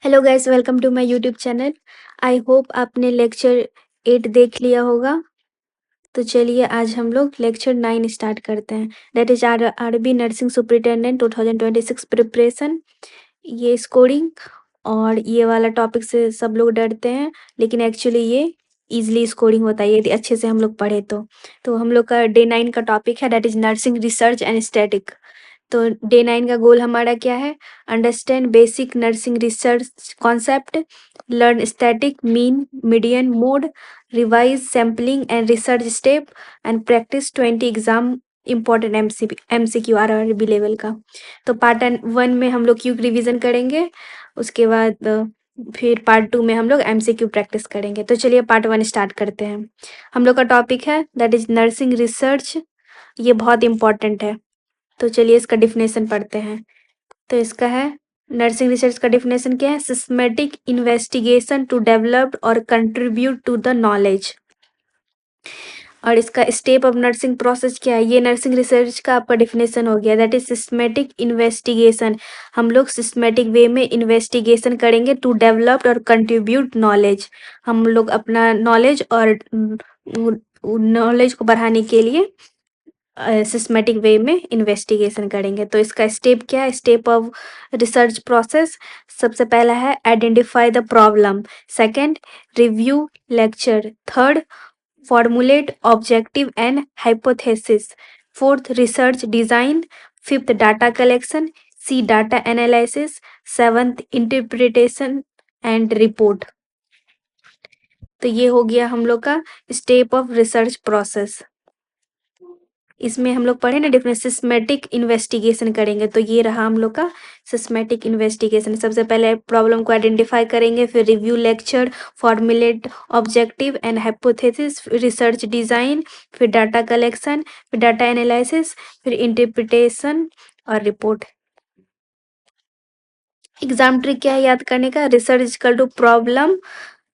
Hello guys, welcome to my YouTube channel. I hope आपने lecture 8 देख लिया होगा। तो चलिए आज हम लोग लेक्चर 9 स्टार्ट करते हैं। That is RB nursing superintendent 2026 preparation. ये स्कोरिंग और ये वाला टॉपिक से सब लोग डरते हैं, लेकिन एक्चुअली ये इजीली स्कोरिंग होता है यदि अच्छे से हम लोग पढ़े तो हम लोग का डे 9 का टॉपिक है, that is nursing research and static. तो डे 9 का गोल हमारा क्या है? Understand basic nursing research concept, learn static mean median mode, revise sampling and research step and practice 20 exam important MCQ RRB level का। तो part 1 में हम लोग क्यूक रिवीजन करेंगे, उसके बाद फिर पार्ट 2 में हम लोग एमसीक्यू प्रैक्टिस करेंगे। तो चलिए पार्ट 1 स्टार्ट करते हैं। हम लोग का टॉपिक है दैट इज नर्सिंग रिसर्च। ये बहुत इंपॉर्टेंट है, तो चलिए इसका डिफिनेशन पढ़ते हैं। तो इसका है, नर्सिंग रिसर्च का डिफिनेशन क्या है? सिस्टमेटिक इन्वेस्टिगेशन टू डेवलप और कंट्रीब्यूट टू द नॉलेज। और इसका स्टेप ऑफ नर्सिंग प्रोसेस क्या है? ये नर्सिंग रिसर्च का आपका डिफिनेशन हो गया, दैट इज सिस्टमेटिक इन्वेस्टिगेशन। हम लोग सिस्टमेटिक वे में इन्वेस्टिगेशन करेंगे टू डेवलप और कंट्रीब्यूट नॉलेज। हम लोग अपना नॉलेज और नॉलेज को बढ़ाने के लिए सिस्टमेटिक वे में इन्वेस्टिगेशन करेंगे। तो इसका स्टेप क्या है? स्टेप ऑफ रिसर्च प्रोसेस, सबसे पहला है identify the problem, second review lecture, third formulate objective and hypothesis, fourth research design, fifth data collection, C data analysis, seventh interpretation and report. तो ये हो गया हम लोग का स्टेप ऑफ रिसर्च प्रोसेस। इसमें हम लोग पढ़े ना डिफरेंट सिस्टमेटिक इन्वेस्टिगेशन करेंगे, तो ये रहा हम लोग का सिस्टमेटिक इन्वेस्टिगेशन। सबसे पहले प्रॉब्लम को आइडेंटिफाई करेंगे, फिर review lecture, formulate objective and hypothesis, research design, फिर डाटा कलेक्शन, फिर डाटा एनालिसिस, फिर इंटरप्रिटेशन और रिपोर्ट। एग्जाम ट्रिक क्या है याद करने का? Research equal to problem,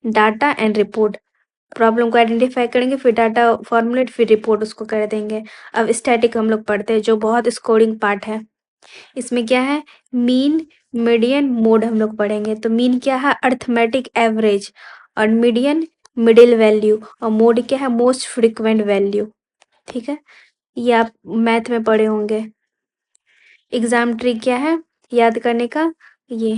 data and report. Problem को आइडेंटिफाई करेंगे, फिर डाटा फॉर्मुलेट, फिर रिपोर्ट उसको कर देंगे। अब स्टैटिक हम लोग पढ़ते हैं, जो बहुत स्कोरिंग पार्ट है। इसमें क्या है? मीन मीडियन मोड हम लोग पढ़ेंगे। तो मीन क्या है? अर्थमेटिक एवरेज, और मीडियन मिडिल वैल्यू, और मोड क्या है? Most frequent value. ठीक है, ये आप मैथ में पढ़े होंगे। एग्जाम ट्रिक क्या है याद करने का? ये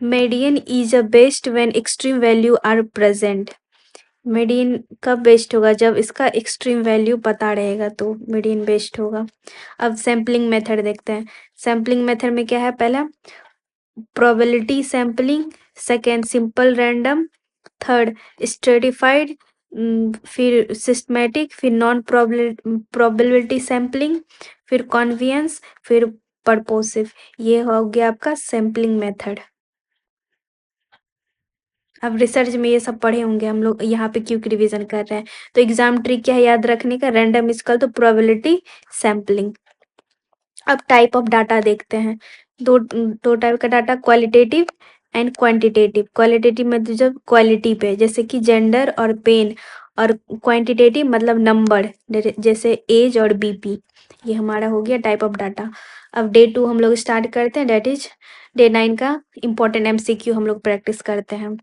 median is a best when extreme value are present. Median कब बेस्ट होगा? जब इसका एक्सट्रीम वैल्यू पता रहेगा तो मीडियन बेस्ट होगा। अब सैम्पलिंग मेथड देखते हैं। सैम्पलिंग मेथड में क्या है? पहला probability sampling, second simple random, third stratified, फिर सिस्टमेटिक, फिर नॉन प्रोबेबिलिटी सैम्पलिंग, फिर कॉन्वियंस, फिर परपोसिव। ये हो गया आपका सैम्पलिंग मेथड। अब रिसर्च में ये सब पढ़े होंगे, हम लोग यहाँ पे क्यों रिवीजन कर रहे हैं। तो एग्जाम ट्रिक क्या है याद रखने का? रैंडम इक्वल तो प्रोबेबिलिटी सैम्पलिंग। अब टाइप ऑफ डाटा देखते हैं। दो दो टाइप का data, qualitative and quantitative. Qualitative मतलब जब क्वालिटी पे, जैसे कि जेंडर और पेन, और क्वांटिटेटिव मतलब नंबर, जैसे एज और बीपी। ये हमारा हो गया टाइप ऑफ डाटा। अब डे 2 हम लोग स्टार्ट करते हैं, डेट इज डे 9 का इंपॉर्टेंट एमसीक्यू हम लोग प्रैक्टिस करते हैं।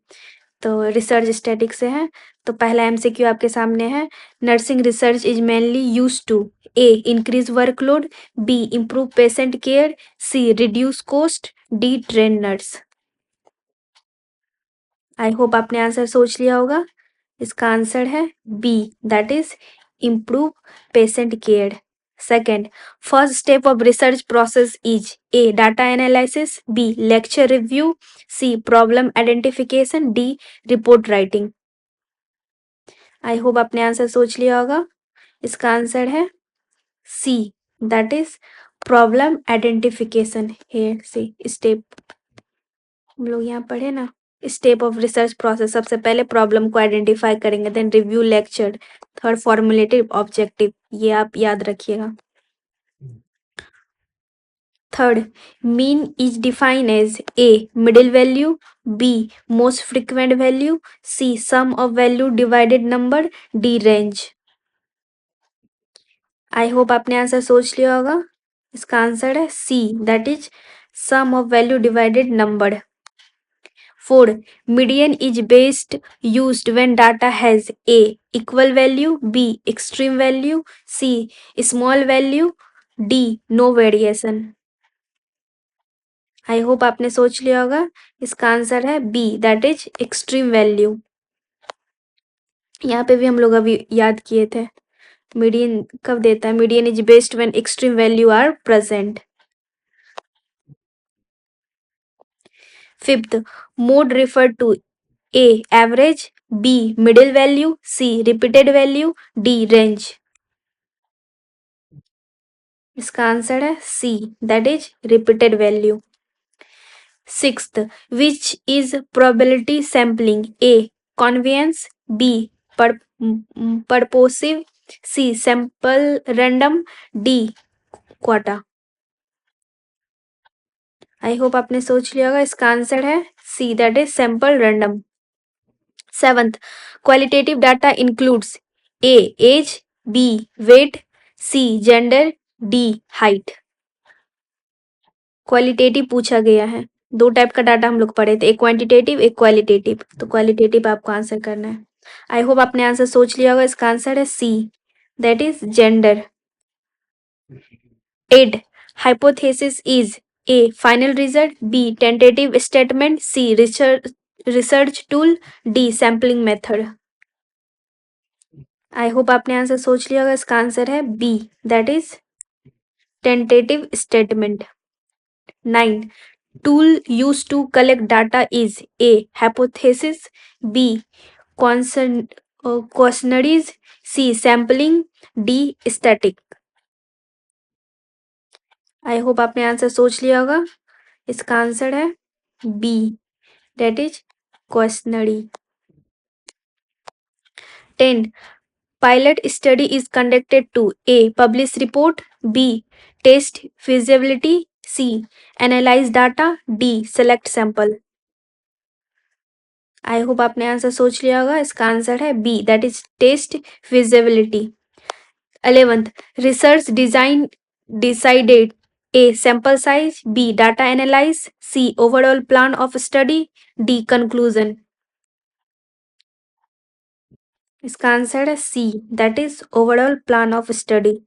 तो रिसर्च स्टैटिक से है। तो पहला एमसीक्यू आपके सामने है, nursing research is mainly use to A increase workload, B improve patient care, C reduce cost, D train nurse. I hope आपने आंसर सोच लिया होगा। इसका आंसर है B, that is improve patient care. Second, first step of research process is A data analysis, B lecture review, C problem identification, D report writing. I hope आपने answer सोच लिया होगा। इसका आंसर है C, that is problem identification. Hair से step हम लोग यहाँ पढ़े ना, स्टेप ऑफ रिसर्च प्रोसेस। सबसे पहले प्रॉब्लम को आइडेंटिफाई करेंगे, then review lecture, third formulative objective. ये आप याद रखिएगा। Third, mean is define as a middle value, B most frequent value, C sum of value divided number, D range. I hope आपने answer सोच लिया होगा। इसका आंसर है C, that is sum of value divided number. 4. Median is best used when data has A. Equal value, B. Extreme value, C. Small value, D. No variation. I hope आपने सोच लिया होगा. इसका आंसर है B, that is extreme value. यहाँ पे भी हम लोग अभी याद किए थे. मीडियन कब देता है? Median is best when extreme value are present. Fifth, mode refer to A average, B middle value, C repeated value, D range. इसका आंसर है C, that is repeated value. Sixth, which is probability sampling? A convenience, B purposive, C sample random, D quota. I hope आपने सोच लिया होगा. इसका answer है C, that is sample random. Seventh, qualitative data includes A age, B wait, C gender, D height. Qualitative पूछा गया है. दो टाइप का डाटा हम लोग पढ़े थे, एक क्वांटिटेटिव एक क्वालिटेटिव. तो क्वालिटेटिव आपको आंसर करना है. आई होप आपने आंसर सोच लिया होगा. इसका आंसर है C, that is gender. 8. Hypothesis is A final result, B tentative statement, C research tool, D sampling method. I hope आपने आंसर सोच लिया होगा. इसका आंसर है B, that is tentative statement. 9. Tool used to collect data is A. Hypothesis, B. Questionnaires, C. Sampling, D. Static. I hope आपने answer सोच लिया होगा. इसका आंसर है B, that is questionnaire. 10. Pilot study is conducted to A. Publish report, B. Test feasibility, C. Analyze data, D. Select sample. I hope आपने answer सोच लिया होगा. इसका आंसर है B, that is test feasibility. 11th, research design decided A sample size, B data analyse, C overall plan of study, D conclusion. इसका answer है C, that is overall plan of study.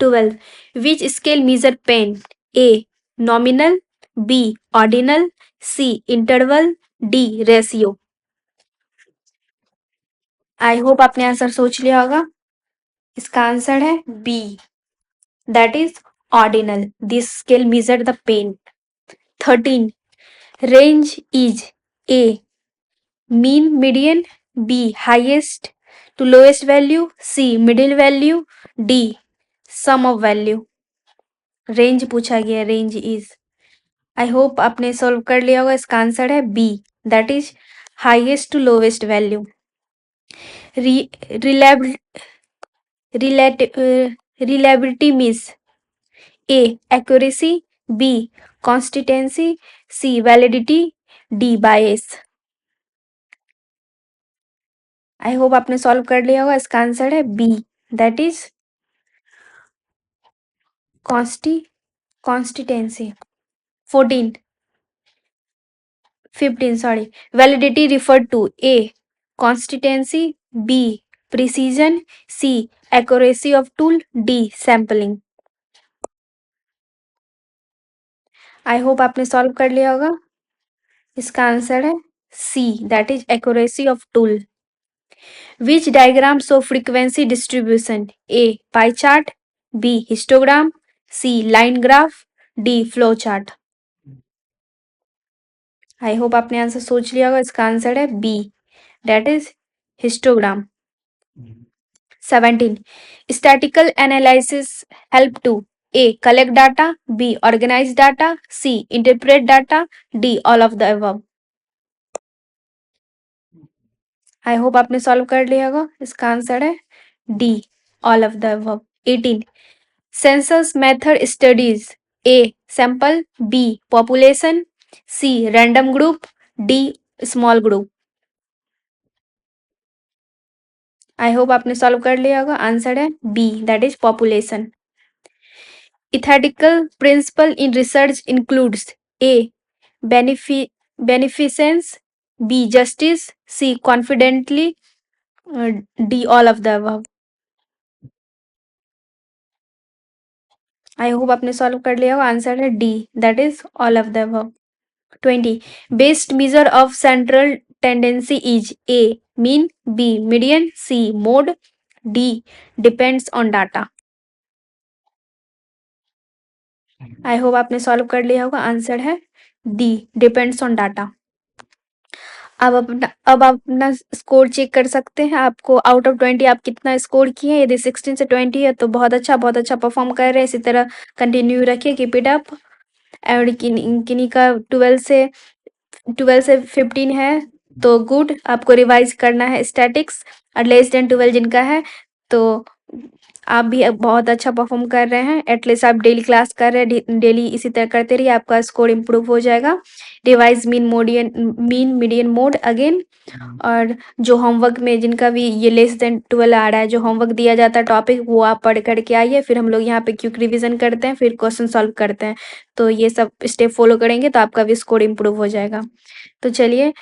12. Which scale measure pain? A nominal, B ordinal, C interval, D ratio. I hope आपने answer सोच लिया होगा. इसका answer है B, that is ordinal. This scale measure the pain. 13. Range is A mean median, B highest to lowest value, C middle value, D sum of value. Range पूछा गया. Range is. I hope आपने solve कर लिया होगा. इसका answer है B, that is highest to lowest value. Reliability means A accuracy, B consistency, C validity, D bias. I hope आपने solve कर लिया होगा. इसका आंसर है B, that is consistency. 15 sorry. Validity refer to A consistency, B precision, C accuracy of tool, D sampling. I hope आपने solve कर लिया होगा. इसका आंसर है C, that is accuracy of tool. Which diagram show frequency distribution? A pie chart, B histogram, C line graph, D flow chart. I hope आपने answer सोच लिया होगा. इसका आंसर है B, that is histogram. 17. Statistical analysis help to A. Collect data, B. Organize data, C. Interpret data, D. All of the above. I hope आपने solve कर लिया होगा. इसका आंसर है D, all of the above. 18. Census method studies A sample, B population, C random group, D small group. I hope आपने solve कर लिया होगा. आंसर है B, that is population. Ethical principle in research includes A. Beneficence, B. Justice, C. Confidently, uh, D. All of the above. I hope आपने solve कर लिया होगा। Answer है D, that is all of the above. 20. Best measure of central tendency is A. Mean, B. Median, C. Mode, D. Depends on data. I hope आपने solve कर लिया होगा। Answer है डी, डिपेंड्स ऑन डाटा। अब आप अपना score check कर सकते हैं। आपको आउट ऑफ 20 आप कितना स्कोर किए हैं। यदि 16 से 20 है तो बहुत अच्छा परफॉर्म कर रहे हैं। इसी तरह कंटिन्यू रखिए, कीप इट अप। और किन्हीं का 12 से 15 है तो गुड, आपको रिवाइज करना है स्टैटिक्स। और लेस देन 12 जिनका है तो आप भी अब बहुत अच्छा परफॉर्म कर रहे हैं। एटलीस्ट आप डेली क्लास कर रहे हैं, डेली इसी तरह करते रहिए, आपका स्कोर इम्प्रूव हो जाएगा। Revise mean median mode again. और जो होमवर्क में जिनका भी ये लेस देन 12 आ रहा है, जो होमवर्क दिया जाता है टॉपिक, वो आप पढ़ करके आइए। फिर हम लोग यहाँ पे क्विक रिवीजन करते हैं, फिर क्वेश्चन सॉल्व करते हैं। तो ये सब स्टेप फॉलो करेंगे तो आपका भी स्कोर इम्प्रूव हो जाएगा। तो चलिए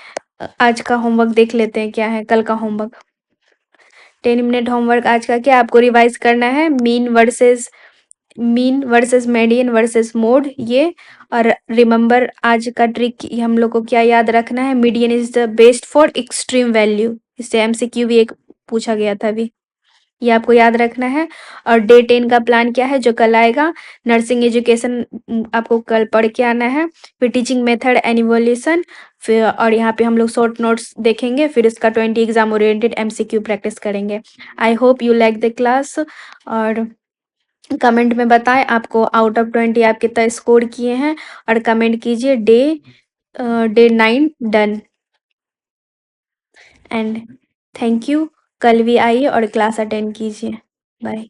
आज का होमवर्क देख लेते हैं क्या है। कल का होमवर्क 10 मिनट होमवर्क आज का क्या आपको रिवाइज करना है। Mean versus median versus mode ये। और रिमेंबर आज का ट्रिक हम लोग को क्या याद रखना है। Median is the best for extreme value. इससे एमसीक्यू भी एक पूछा गया था अभी, ये आपको याद रखना है। और डे 10 का प्लान क्या है जो कल आएगा। नर्सिंग एजुकेशन आपको कल पढ़ के आना है। फिर टीचिंग मेथड एंड इवोल्यूशन। फिर और यहाँ पे हम लोग शॉर्ट नोट्स देखेंगे। फिर इसका 20 एग्जाम ओरिएंटेड एमसीक्यू प्रैक्टिस करेंगे। I hope you like the class. और कमेंट में बताएं आपको आउट ऑफ 20 आप कितना स्कोर किए हैं। और कमेंट कीजिए day 9 done. And thank you. कल भी आइए और क्लास अटेंड कीजिए। बाय।